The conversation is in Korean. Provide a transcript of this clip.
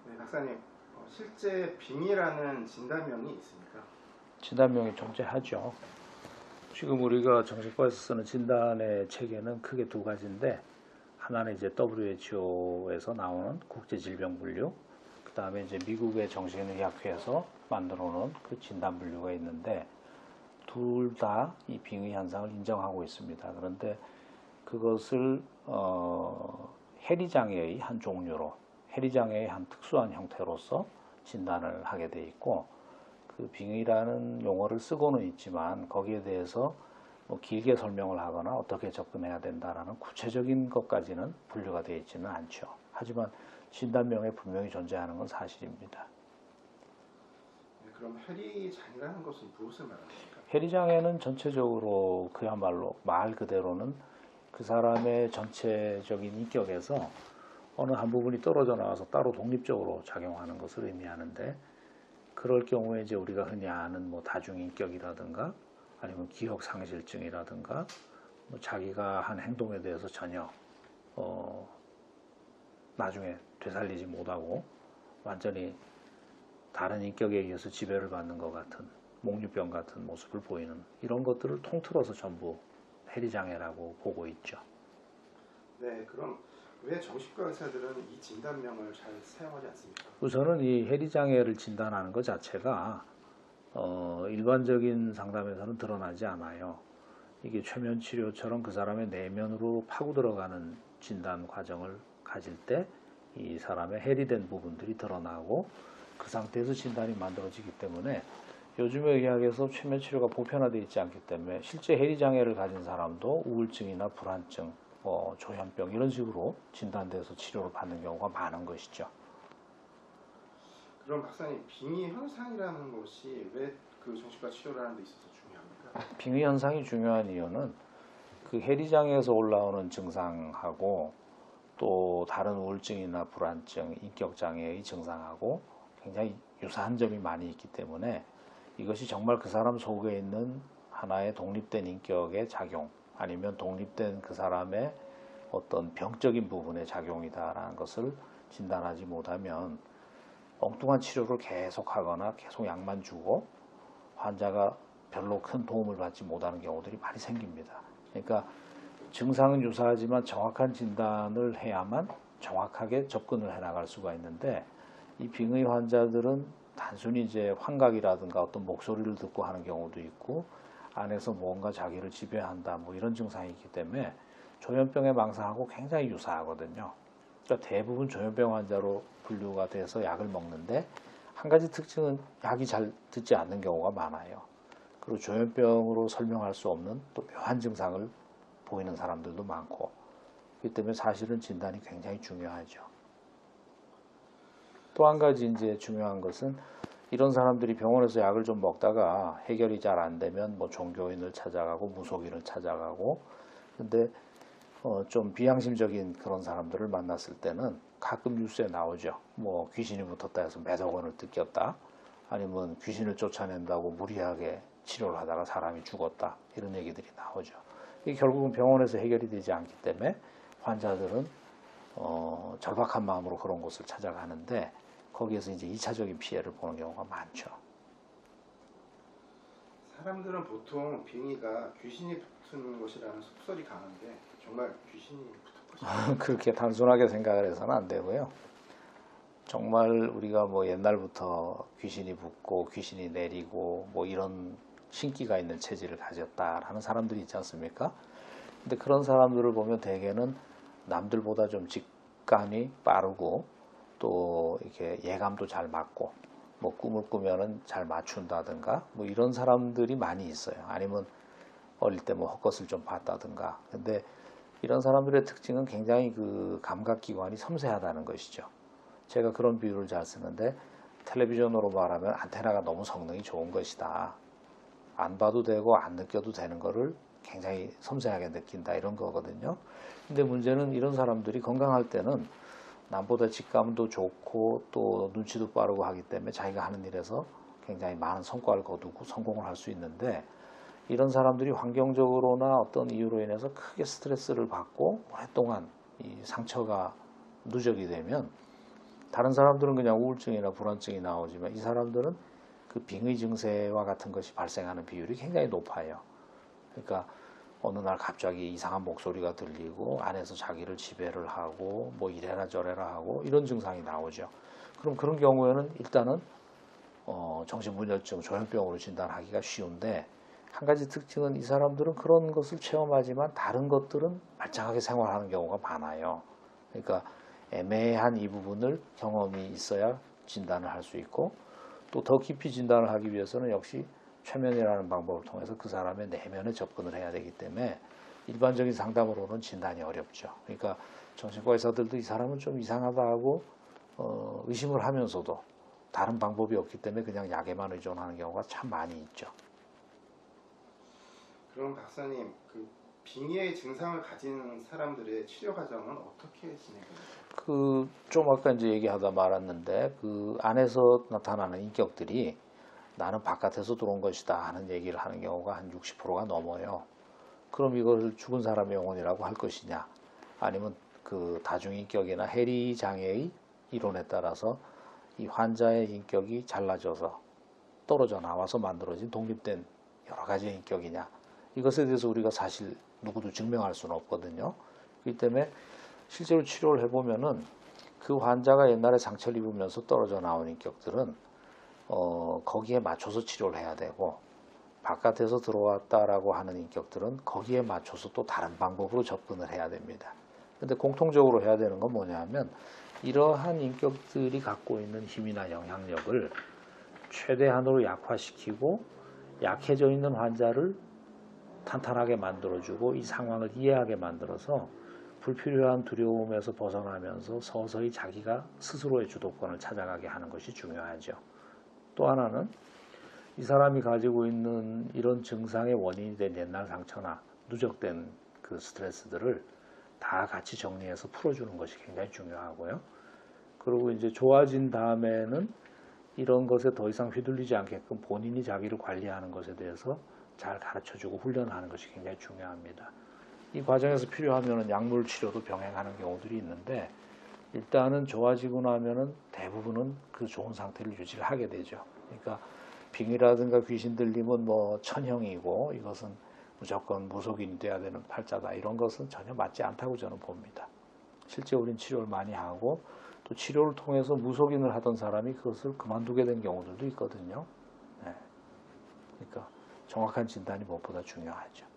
네, 박사님, 실제 빙의라는 진단명이 있습니까? 진단명이 존재하죠. 지금 우리가 정신과에서 쓰는 진단의 체계는 크게 두 가지인데, 하나는 이제 WHO에서 나오는 국제질병분류, 그 다음에 이제 미국의 정신의학회에서 만들어 놓은 그 진단분류가 있는데, 둘 다 이 빙의 현상을 인정하고 있습니다. 그런데 그것을 해리장애의 한 종류로, 해리장애의 한 특수한 형태로서 진단을 하게 돼 있고, 그 빙의라는 용어를 쓰고는 있지만 거기에 대해서 뭐 길게 설명을 하거나 어떻게 접근해야 된다라는 구체적인 것까지는 분류가 되어 있지는 않죠. 하지만 진단명에 분명히 존재하는 건 사실입니다. 네, 그럼 해리장애라는 것은 무엇을 말합니까? 해리장애는 전체적으로 그야말로 말 그대로는 그 사람의 전체적인 인격에서 어느 한 부분이 떨어져 나와서 따로 독립적으로 작용하는 것을 의미하는데, 그럴 경우에 이제 우리가 흔히 아는 뭐 다중인격이라든가 아니면 기억상실증이라든가 뭐 자기가 한 행동에 대해서 전혀 나중에 되살리지 못하고 완전히 다른 인격에 의해서 지배를 받는 것 같은 몽유병 같은 모습을 보이는 이런 것들을 통틀어서 전부 해리장애라고 보고 있죠. 네, 그럼 왜 정신과 의사들은 이 진단명을 잘 사용하지 않습니까? 우선은 이 해리장애를 진단하는 것 자체가 일반적인 상담에서는 드러나지 않아요. 이게 최면 치료처럼 그 사람의 내면으로 파고 들어가는 진단 과정을 가질 때 이 사람의 해리된 부분들이 드러나고 그 상태에서 진단이 만들어지기 때문에 요즘의 의학에서 최면 치료가 보편화되어 있지 않기 때문에 실제 해리장애를 가진 사람도 우울증이나 불안증, 조현병 이런 식으로 진단돼서 치료를 받는 경우가 많은 것이죠. 그럼 박사님, 빙의 현상이라는 것이 왜 그 정신과 치료를 하는 데 있어서 중요합니까? 빙의 현상이 중요한 이유는 그 해리장애에서 올라오는 증상하고 또 다른 우울증이나 불안증, 인격장애의 증상하고 굉장히 유사한 점이 많이 있기 때문에 이것이 정말 그 사람 속에 있는 하나의 독립된 인격의 작용 아니면 독립된 그 사람의 어떤 병적인 부분의 작용이다라는 것을 진단하지 못하면 엉뚱한 치료를 계속하거나 계속 약만 주고 환자가 별로 큰 도움을 받지 못하는 경우들이 많이 생깁니다. 그러니까 증상은 유사하지만 정확한 진단을 해야만 정확하게 접근을 해나갈 수가 있는데, 이 빙의 환자들은 단순히 이제 환각이라든가 어떤 목소리를 듣고 하는 경우도 있고 안에서 뭔가 자기를 지배한다 뭐 이런 증상이 있기 때문에 조현병의 망상하고 굉장히 유사하거든요. 그러니까 대부분 조현병 환자로 분류가 돼서 약을 먹는데 한 가지 특징은 약이 잘 듣지 않는 경우가 많아요. 그리고 조현병으로 설명할 수 없는 또 묘한 증상을 보이는 사람들도 많고, 그렇기 때문에 사실은 진단이 굉장히 중요하죠. 또 한 가지 이제 중요한 것은 이런 사람들이 병원에서 약을 좀 먹다가 해결이 잘 안 되면 뭐 종교인을 찾아가고 무속인을 찾아가고, 근데 좀 비양심적인 그런 사람들을 만났을 때는 가끔 뉴스에 나오죠. 뭐 귀신이 붙었다 해서 몇 억 원을 뜯겼다, 아니면 귀신을 쫓아낸다고 무리하게 치료를 하다가 사람이 죽었다, 이런 얘기들이 나오죠. 이게 결국은 병원에서 해결이 되지 않기 때문에 환자들은 절박한 마음으로 그런 곳을 찾아가는데 거기에서 이제 2차적인 피해를 보는 경우가 많죠. 사람들은 보통 빙의가 귀신이 붙은 것이라는 속설이 강한데 정말 귀신이 붙은 것이죠? 그렇게 단순하게 생각을 해서는 안 되고요. 정말 우리가 뭐 옛날부터 귀신이 붙고 귀신이 내리고 뭐 이런 신기가 있는 체질을 가졌다라는 사람들이 있지 않습니까? 근데 그런 사람들을 보면 대개는 남들보다 좀 직감이 빠르고 또 이렇게 예감도 잘 맞고 뭐 꿈을 꾸면은 잘 맞춘다든가 뭐 이런 사람들이 많이 있어요. 아니면 어릴 때 뭐 헛것을 좀 봤다든가. 근데 이런 사람들의 특징은 굉장히 그 감각기관이 섬세하다는 것이죠. 제가 그런 비유를 잘 쓰는데, 텔레비전으로 말하면 안테나가 너무 성능이 좋은 것이다. 안 봐도 되고 안 느껴도 되는 거를 굉장히 섬세하게 느낀다, 이런 거거든요. 근데 문제는 이런 사람들이 건강할 때는 남보다 직감도 좋고 또 눈치도 빠르고 하기 때문에 자기가 하는 일에서 굉장히 많은 성과를 거두고 성공을 할 수 있는데, 이런 사람들이 환경적으로나 어떤 이유로 인해서 크게 스트레스를 받고 오랫동안 이 상처가 누적이 되면 다른 사람들은 그냥 우울증이나 불안증이 나오지만 이 사람들은 그 빙의 증세와 같은 것이 발생하는 비율이 굉장히 높아요. 그러니까 어느 날 갑자기 이상한 목소리가 들리고 안에서 자기를 지배를 하고 뭐 이래라 저래라 하고 이런 증상이 나오죠. 그럼 그런 경우에는 일단은 정신분열증, 조현병으로 진단하기가 쉬운데 한 가지 특징은 이 사람들은 그런 것을 체험하지만 다른 것들은 말짱하게 생활하는 경우가 많아요. 그러니까 애매한 이 부분을 경험이 있어야 진단을 할 수 있고 또 더 깊이 진단을 하기 위해서는 역시 최면이라는 방법을 통해서 그 사람의 내면에 접근을 해야 되기 때문에 일반적인 상담으로는 진단이 어렵죠. 그러니까 정신과 의사들도 이 사람은 좀 이상하다 하고 의심을 하면서도 다른 방법이 없기 때문에 그냥 약에만 의존하는 경우가 참 많이 있죠. 그럼 박사님, 그 빙의의 증상을 가진 사람들의 치료 과정은 어떻게 진행됩니까? 좀 아까 이제 얘기하다 말았는데 그 안에서 나타나는 인격들이 나는 바깥에서 들어온 것이다 하는 얘기를 하는 경우가 한 60%가 넘어요. 그럼 이걸 죽은 사람의 영혼이라고 할 것이냐, 아니면 그 다중인격이나 해리 장애의 이론에 따라서 이 환자의 인격이 잘라져서 떨어져 나와서 만들어진 독립된 여러 가지의 인격이냐, 이것에 대해서 우리가 사실 누구도 증명할 수는 없거든요. 그렇기 때문에 실제로 치료를 해보면은 그 환자가 옛날에 상처를 입으면서 떨어져 나온 인격들은 거기에 맞춰서 치료를 해야 되고, 바깥에서 들어왔다라고 하는 인격들은 거기에 맞춰서 또 다른 방법으로 접근을 해야 됩니다. 근데 공통적으로 해야 되는 건 뭐냐면 이러한 인격들이 갖고 있는 힘이나 영향력을 최대한으로 약화시키고 약해져 있는 환자를 탄탄하게 만들어주고 이 상황을 이해하게 만들어서 불필요한 두려움에서 벗어나면서 서서히 자기가 스스로의 주도권을 찾아가게 하는 것이 중요하죠. 또 하나는 이 사람이 가지고 있는 이런 증상의 원인이 된 옛날 상처나 누적된 그 스트레스들을 다 같이 정리해서 풀어주는 것이 굉장히 중요하고요. 그리고 이제 좋아진 다음에는 이런 것에 더 이상 휘둘리지 않게끔 본인이 자기를 관리하는 것에 대해서 잘 가르쳐주고 훈련하는 것이 굉장히 중요합니다. 이 과정에서 필요하면 약물 치료도 병행하는 경우들이 있는데 일단은 좋아지고 나면은 대부분은 그 좋은 상태를 유지를 하게 되죠. 그러니까 빙이라든가 귀신 들림은 뭐 천형이고 이것은 무조건 무속인이 돼야 되는 팔자다, 이런 것은 전혀 맞지 않다고 저는 봅니다. 실제 우린 치료를 많이 하고 또 치료를 통해서 무속인을 하던 사람이 그것을 그만두게 된 경우들도 있거든요. 네. 그러니까 정확한 진단이 무엇보다 중요하죠.